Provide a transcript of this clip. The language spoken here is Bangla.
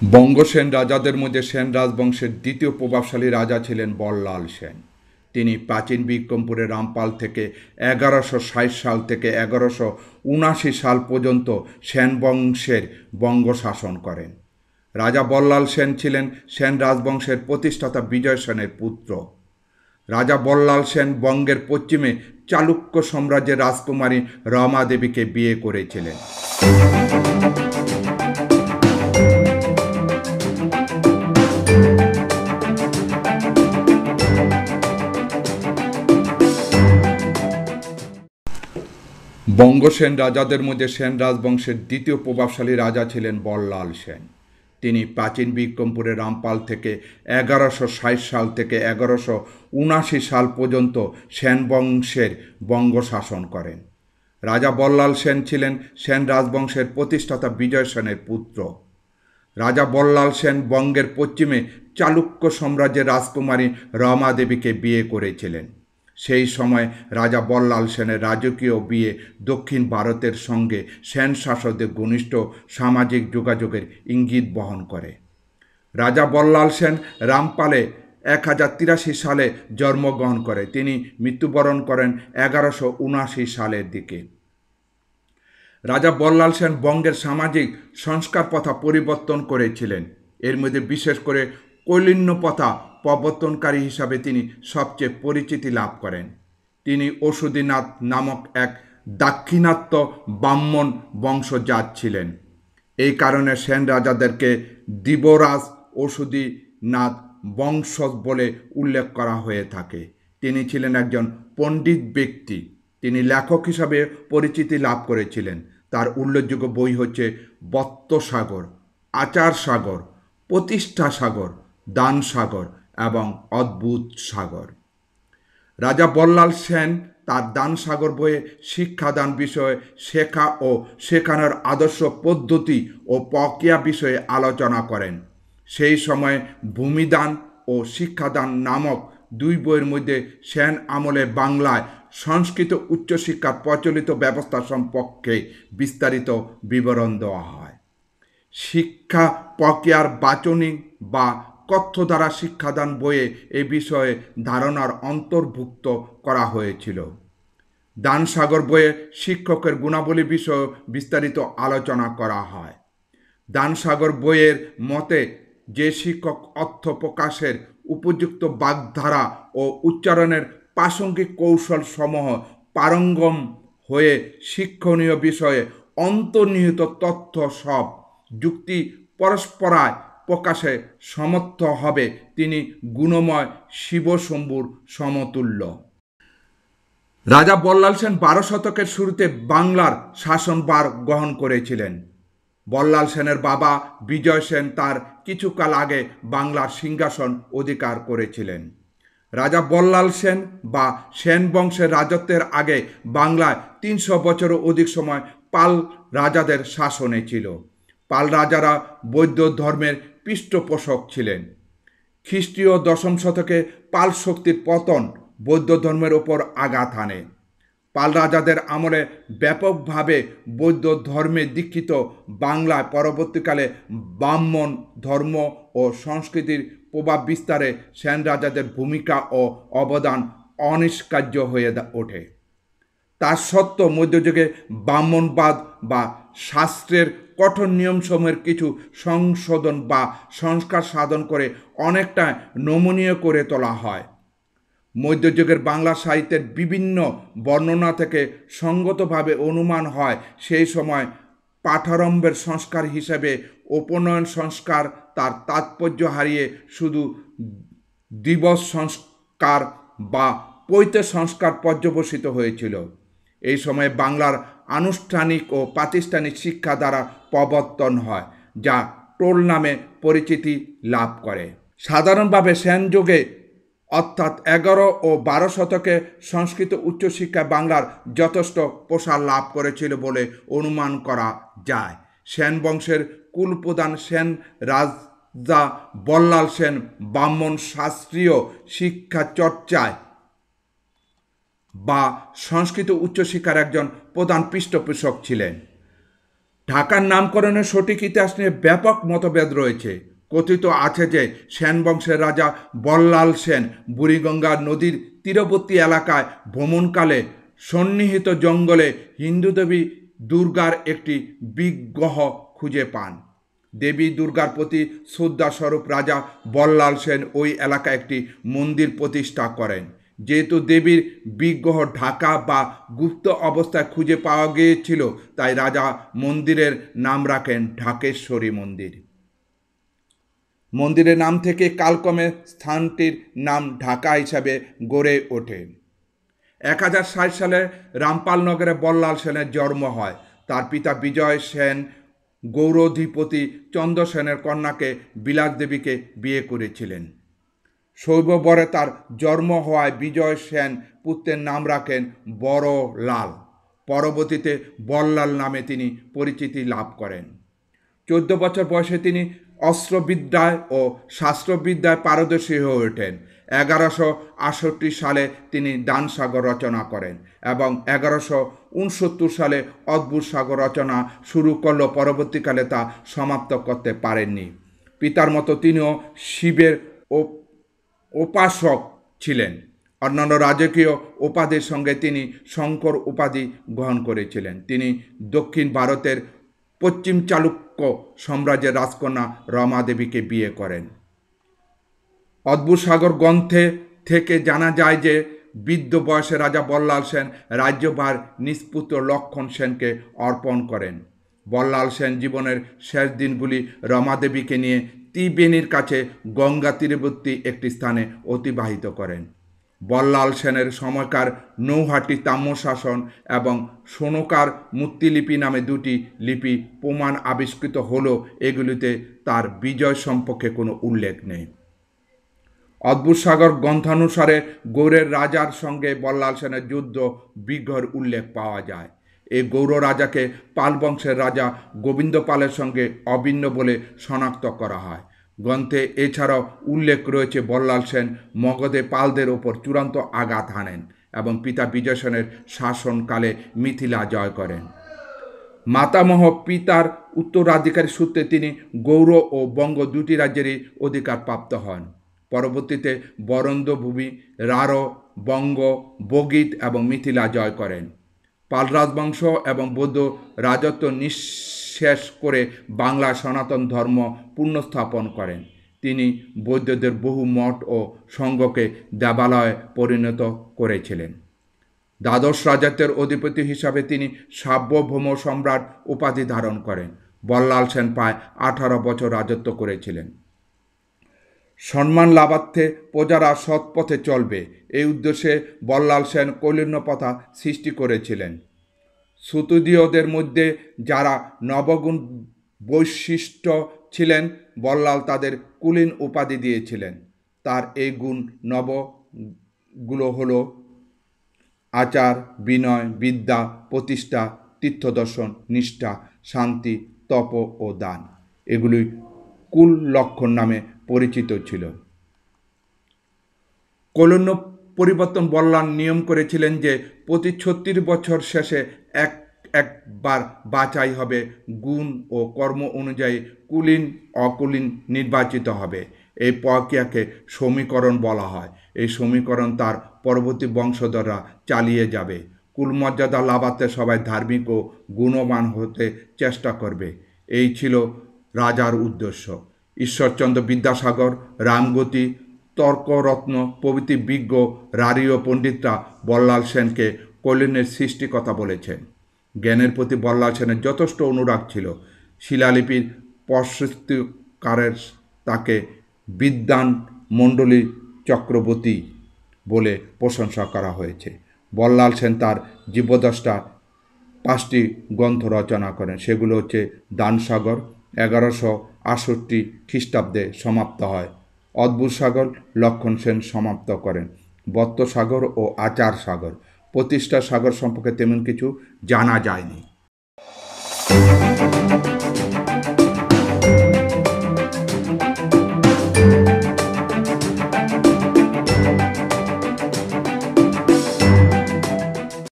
বঙ্গ সেন রাজাদের মধ্যে সেন রাজবংশের দ্বিতীয় প্রভাবশালী রাজা ছিলেন বল্লাল সেন। তিনি প্রাচীন বিক্রমপুরের রামপাল থেকে 1160 সাল থেকে 1179 সাল পর্যন্ত সেন বংশের বঙ্গ শাসন করেন। রাজা বল্লাল সেন ছিলেন সেন রাজবংশের প্রতিষ্ঠাতা বিজয় সেনের পুত্র। রাজা বল্লাল সেন বঙ্গের পশ্চিমে চালুক্য সাম্রাজ্যের রাজকুমারী রমা দেবীকে বিয়ে করেছিলেন। বঙ্গ সেন রাজাদের মধ্যে সেন রাজবংশের দ্বিতীয় প্রভাবশালী রাজা ছিলেন বল্লাল সেন। তিনি প্রাচীন বিক্রমপুরের রামপাল থেকে 1160 সাল থেকে 1179 সাল পর্যন্ত সেন বংশের বঙ্গ শাসন করেন। রাজা বল্লাল সেন ছিলেন সেন রাজবংশের প্রতিষ্ঠাতা বিজয় সেনের পুত্র। রাজা বল্লাল সেন বঙ্গের পশ্চিমে চালুক্য সাম্রাজ্যের রাজকুমারী রমা দেবীকে বিয়ে করেছিলেন। সেই সময় রাজা বল্লাল সেনের রাজকীয় বিয়ে দক্ষিণ ভারতের সঙ্গে সেন শাসকদের ঘনিষ্ঠ সামাজিক যোগাযোগের ইঙ্গিত বহন করে। রাজা বল্লাল সেন রামপালে 1083 সালে জন্মগ্রহণ করে। তিনি মৃত্যুবরণ করেন 1179 সালের দিকে। রাজা বল্লাল সেন বঙ্গের সামাজিক সংস্কার প্রথা পরিবর্তন করেছিলেন। এর মধ্যে বিশেষ করে কৈলিন্য প্রথা প্রবর্তনকারী হিসাবে তিনি সবচেয়ে পরিচিতি লাভ করেন। তিনি অসুদীনাথ নামক এক দাক্ষিণাত্য ব্রাহ্মণ বংশজাত ছিলেন। এই কারণে সেন রাজাদেরকে দিবরাজ অসুদীনাথ বংশজ বলে উল্লেখ করা হয়ে থাকে। তিনি ছিলেন একজন পণ্ডিত ব্যক্তি। তিনি লেখক হিসাবে পরিচিতি লাভ করেছিলেন। তার উল্লেখযোগ্য বই হচ্ছে বত্তসাগর, আচার সাগর, প্রতিষ্ঠা সাগর, দান সাগর এবং অদ্ভুত সাগর। রাজা বল্লাল সেন তার দান সাগর বইয়ে শিক্ষাদান বিষয়ে শেখা ও শেখানোর আদর্শ পদ্ধতি ও প্রক্রিয়া বিষয়ে আলোচনা করেন। সেই সময় ভূমিদান ও শিক্ষাদান নামক দুই বইয়ের মধ্যে সেন আমলে বাংলায় সংস্কৃত উচ্চশিক্ষার প্রচলিত ব্যবস্থা সম্পর্কে বিস্তারিত বিবরণ দেওয়া হয়। শিক্ষা প্রক্রিয়ার বাচনিক বা কথ্য দ্বারা শিক্ষাদান বইয়ে এ বিষয়ে ধারণার অন্তর্ভুক্ত করা হয়েছিল। দানসাগর বইয়ে শিক্ষকের গুণাবলী বিষয়ে বিস্তারিত আলোচনা করা হয়। দানসাগর বইয়ের মতে যে শিক্ষক অর্থ প্রকাশের উপযুক্ত বাগধারা ও উচ্চারণের প্রাসঙ্গিক কৌশল সমূহ পারঙ্গম হয়ে শিক্ষণীয় বিষয়ে অন্তর্নিহিত তথ্য সব যুক্তি পরস্পরায় প্রকাশে সমর্থ হবে, তিনি গুণময় শিবশম্ভুর সমতুল্য। রাজা বল্লাল সেন 12 শতকের শুরুতে বাংলার শাসনভার গ্রহণ করেছিলেন। বল্লাল সেনের বাবা বিজয় সেন তার কিছুকাল আগে বাংলার সিংহাসন অধিকার করেছিলেন। রাজা বল্লাল সেন বা সেন বংশের রাজত্বের আগে বাংলায় 300 বছরও অধিক সময় পাল রাজাদের শাসনে ছিল। পাল রাজারা বৌদ্ধ ধর্মের পৃষ্ঠপোষক ছিলেন। খ্রিস্টীয় 10ম শতকে পাল শক্তির পতন বৌদ্ধ ধর্মের ওপর আঘাত হানে। পাল রাজাদের আমলে ব্যাপকভাবে বৌদ্ধ ধর্মে দীক্ষিত বাংলায় পরবর্তীকালে ব্রাহ্মণ ধর্ম ও সংস্কৃতির প্রভাব বিস্তারে সেন রাজাদের ভূমিকা ও অবদান অনস্বীকার্য হয়ে ওঠে। তার সত্ত্বেও মধ্যযুগে ব্রাহ্মণবাদ বা শাস্ত্রের কঠোর নিয়মসমূহের কিছু সংশোধন বা সংস্কার সাধন করে অনেকটা নমনীয় করে তোলা হয়। মধ্যযুগের বাংলা সাহিত্যের বিভিন্ন বর্ণনা থেকে সঙ্গতভাবে অনুমান হয় সেই সময় পাঠারম্ভের সংস্কার হিসেবে উপনয়ন সংস্কার তার তাৎপর্য হারিয়ে শুধু দিবস সংস্কার বা পৈতে সংস্কার পর্যবসিত হয়েছিল। এই সময়ে বাংলার আনুষ্ঠানিক ও প্রাতিষ্ঠানিক শিক্ষা দ্বারা প্রবর্তন হয়, যা টোল নামে পরিচিতি লাভ করে। সাধারণভাবে সেন যুগে অর্থাৎ 11 ও 12 শতকে সংস্কৃত উচ্চশিক্ষায় বাংলার যথেষ্ট প্রসার লাভ করেছিল বলে অনুমান করা যায়। সেন বংশের কুলপ্রধান সেন রাজা বল্লাল সেন ব্রাহ্মণ শাস্ত্রীয় শিক্ষা চর্চায় বা সংস্কৃত উচ্চশিক্ষার একজন প্রধান পৃষ্ঠপোষক ছিলেন। ঢাকার নামকরণের সঠিক ইতিহাস নিয়ে ব্যাপক মতভেদ রয়েছে। কথিত আছে যে সেন বংশের রাজা বল্লাল সেন বুড়িগঙ্গা নদীর তীরবর্তী এলাকায় ভ্রমণকালে সন্নিহিত জঙ্গলে হিন্দু দেবী দুর্গার একটি বিগ্রহ খুঁজে পান। দেবী দুর্গার প্রতি শ্রদ্ধাস্বরূপ রাজা বল্লাল সেন ওই এলাকায় একটি মন্দির প্রতিষ্ঠা করেন। যেহেতু দেবীর বিগ্রহ ঢাকা বা গুপ্ত অবস্থায় খুঁজে পাওয়া গিয়েছিল, তাই রাজা মন্দিরের নাম রাখেন ঢাকেশ্বরী মন্দির। মন্দিরের নাম থেকে কালক্রমে স্থানটির নাম ঢাকা হিসাবে গড়ে ওঠে। 1060 সালে রামপাল নগরে বল্লাল সেনের জন্ম হয়। তার পিতা বিজয় সেন গৌড়াধিপতি চন্দ্র সেনের কন্যাকে বিলাস দেবীকে বিয়ে করেছিলেন। শৈশবরে তার জন্ম হওয়ায় বিজয় সেন পুত্রের নাম রাখেন বড়লাল। পরবর্তীতে বল্লাল নামে তিনি পরিচিতি লাভ করেন। 14 বছর বয়সে তিনি অস্ত্রবিদ্যায় ও শাস্ত্রবিদ্যায় পারদর্শী হয়ে ওঠেন। 1168 সালে তিনি দানসাগর রচনা করেন এবং 1169 সালে অদ্ভুত সাগর রচনা শুরু করলেও পরবর্তীকালে তা সমাপ্ত করতে পারেননি। পিতার মতো তিনিও শিবের উপাসক ছিলেন। অন্যান্য রাজকীয় উপাধির সঙ্গে তিনি শঙ্কর উপাধি গ্রহণ করেছিলেন। তিনি দক্ষিণ ভারতের পশ্চিম চালুক্য সাম্রাজ্যের রাজকন্যা রমা দেবীকে বিয়ে করেন। অদ্ভুত সাগর গ্রন্থে থেকে জানা যায় যে বৃদ্ধ বয়সে রাজা বল্লাল সেন রাজ্যভার নিষ্পুত্র লক্ষণ সেনকে অর্পণ করেন। বল্লাল সেন জীবনের শেষ দিনগুলি রমা দেবীকে নিয়ে ত্রিবেণীর কাছে গঙ্গা তীরবর্তী একটি স্থানে অতিবাহিত করেন। বল্লাল সেনের সময়কার নৌহাটি তাম্রশাসন এবং সোনকার মূর্তিলিপি নামে দুটি লিপি প্রমাণ আবিষ্কৃত হলেও এগুলিতে তার বিজয় সম্পর্কে কোনো উল্লেখ নেই। অদ্ভুত সাগর গ্রন্থানুসারে গৌড়ের রাজার সঙ্গে বল্লাল সেনের যুদ্ধ বিগ্রহের উল্লেখ পাওয়া যায়। এই গৌড় রাজাকে পাল বংশের রাজা গোবিন্দ পালের সঙ্গে অভিন্ন বলে শনাক্ত করা হয়। গ্রন্থে এছাড়াও উল্লেখ রয়েছে বল্লাল সেন মগধে পালদের ওপর চূড়ান্ত আঘাত হানেন এবং পিতা বিজয় সেনের শাসনকালে মিথিলা জয় করেন। মাতামহ পিতার উত্তরাধিকারী সূত্রে তিনি গৌড় ও বঙ্গ দুটি রাজ্যেরই অধিকার প্রাপ্ত হন। পরবর্তীতে বরেন্দ্র ভূমি, রাঢ়, বঙ্গ, বগিত এবং মিথিলা জয় করেন। পাল রাজবংশ এবং বৌদ্ধ রাজত্ব নিঃশেষ করে বাংলা সনাতন ধর্ম পুনঃস্থাপন করেন। তিনি বৌদ্ধদের বহু মঠ ও সংঘকে দেবালয়ে পরিণত করেছিলেন। দ্বাদশ রাজত্বের অধিপতি হিসাবে তিনি সার্বভৌম সম্রাট উপাধি ধারণ করেন। বল্লাল সেন প্রায় 18 বছর রাজত্ব করেছিলেন। সম্মান লাভার্থে প্রজারা সৎ পথে চলবে, এই উদ্দেশ্যে বল্লাল সেন কৌলীন্য প্রথা সৃষ্টি করেছিলেন। শ্রুতদীয়দের মধ্যে যারা নবগুণ বৈশিষ্ট্য ছিলেন, বল্লাল তাদের কুলীন উপাধি দিয়েছিলেন। তার এই গুণ নবগুলো হলো আচার, বিনয়, বিদ্যা, প্রতিষ্ঠা, তীর্থদর্শন, নিষ্ঠা, শান্তি, তপ ও দান। এগুলি কুল লক্ষণ নামে পরিচিত ছিল। কৌলীন্য পরিবর্তন বল্লাল নিয়ম করেছিলেন যে প্রতি 36 বছর শেষে একবার বাছাই হবে, গুণ ও কর্ম অনুযায়ী কুলীন অকুলীন নির্বাচিত হবে। এই প্রক্রিয়াকে সমীকরণ বলা হয়। এই সমীকরণ তার পরবর্তী বংশধররা চালিয়ে যাবে। কুলমর্যাদা লাভার্থে সবাই ধার্মিক ও গুণবান হতে চেষ্টা করবে, এই ছিল রাজার উদ্দেশ্য। ঈশ্বরচন্দ্র বিদ্যাসাগর, রামগতি, তর্করত্ন প্রভৃতি বিজ্ঞ রাঢ়ীয় পণ্ডিতরা বল্লাল সেনকে কৌলীন্যের সৃষ্টি কথা বলেছেন। জ্ঞানের প্রতি বল্লাল সেনের যথেষ্ট অনুরাগ ছিল। শিলালিপির প্রশস্তিকারের তাকে বিদ্বান মণ্ডলী চক্রবর্তী বলে প্রশংসা করা হয়েছে। বল্লাল সেন তার জীবদ্দশায় 5টি গ্রন্থ রচনা করেন। সেগুলো হচ্ছে দানসাগর 1168 খ্রিস্টাব্দে সমাপ্ত হয়, অদ্ভুত সাগর লক্ষণ সেন সমাপ্ত করেন, বত্ত সাগর ও আচার সাগর। প্রতিষ্ঠা সাগর সম্পর্কে তেমন কিছু জানা যায়নি।